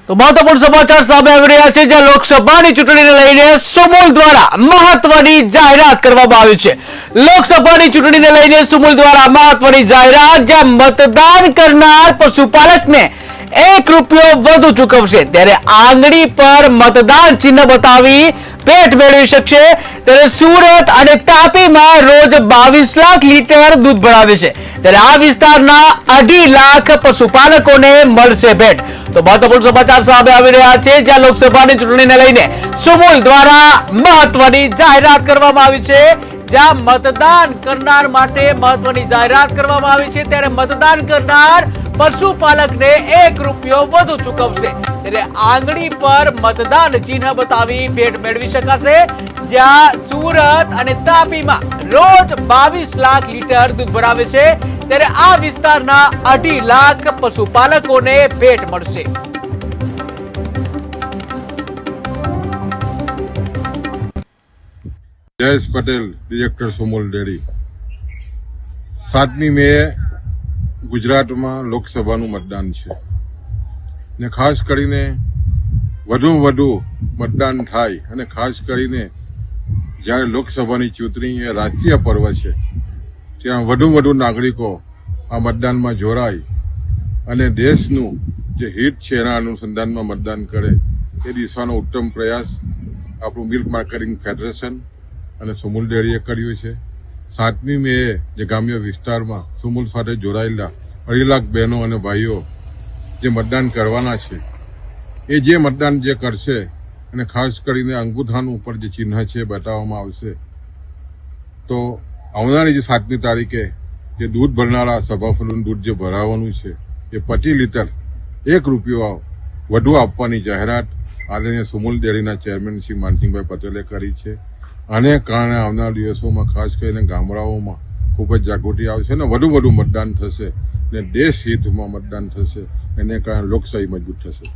તો મહત્વપૂર્ણ સમાચાર સામે આવી રહ્યા છે, જ્યાં લોકસભાની ચૂંટણીને લઈને સુમુલ દ્વારા મહત્વની જાહેરાત કરવામાં આવી છે। લોકસભાની ચૂંટણીને લઈને સુમુલ દ્વારા મહત્વની જાહેરાત, જ્યાં મતદાન કરનાર પશુપાલકને ₹1 વધુ ચૂકવશે, ત્યારે આંગળી પર મતદાન ચિહ્ન બતાવી પેટ મેળવી શકશે। ત્યારે સુરત અને તાપીમાં રોજ 22 લાખ લીટર દૂધ ભરાવે છે, ત્યારે આ વિસ્તારના 2.5 લાખ પશુપાલકોને મળશે ભેટ। તો મહત્વપૂર્ણ સમાચાર સામે આવી રહ્યા છે, જ્યાં લોકસભાની ચૂંટણીને લઈને સુમુલ દ્વારા મહત્વની જાહેરાત કરવામાં આવી છે, જ્યાં મતદાન કરનાર માટે મહત્વની જાહેરાત કરવામાં આવી છે। ત્યારે મતદાન કરનાર પશુપાલકને ₹1 વધુ ચૂકવશે, ત્યારે આંગળી પર મતદાન ચિહ્ન બતાવી ભેટ મેળવી શકાશે। જ્યાં સુરત અને તાપીમાં રોજ 22 લાખ લીટર દૂધ ભરાવે છે, ત્યારે આ વિસ્તારના 2.5 લાખ પશુપાલકોને ભેટ મળશે। Jayesh Patel, director Sumul dairy. 7મી મે ગુજરાતમાં લોકસભાનું મતદાન છે ને ખાસ કરીને વધુ મતદાન થાય, અને ખાસ કરીને જ્યારે લોકસભાની ચૂંટણી એ રાષ્ટ્રીય પર્વ છે, ત્યાં વધુ નાગરિકો આ મતદાનમાં જોડાય અને દેશનું જે હિત છે એના અનુસંધાનમાં મતદાન કરે, એ દિશાનો ઉત્તમ પ્રયાસ આપણું મિલ્ક માર્કેટિંગ ફેડરેશન અને સુમુલ ડેરીએ કર્યું છે। 7મી મે જે ગ્રામ્ય વિસ્તારમાં સુમુલ સાથે જોડાયેલા 2.5 લાખ બહેનો અને ભાઈઓ જે મતદાન કરવાના છે, એ જે મતદાન જે કરશે, અને ખાસ કરીને અંગૂઠાનું ઉપર જે ચિહ્ન છે બતાવવામાં આવશે, તો આવનારી જે 7મી તારીખે જે દૂધ ભરનારા સભાસદોનું દૂધ જે ભરાવાનું છે, એ 25 લીટર ₹1 વધુ આપવાની જાહેરાત આદરણીય સુમુલ ડેરીના ચેરમેન શ્રી માનસિંહભાઈ પટેલે કરી છે। આને કારણે આવનાર દિવસોમાં ખાસ કરીને ગામડાઓમાં ખૂબ જ જાગૃતિ આવશે અને વધુ મતદાન થશે, ને દેશ હિતમાં મતદાન થશે, એને કારણે લોકશાહી મજબૂત થશે।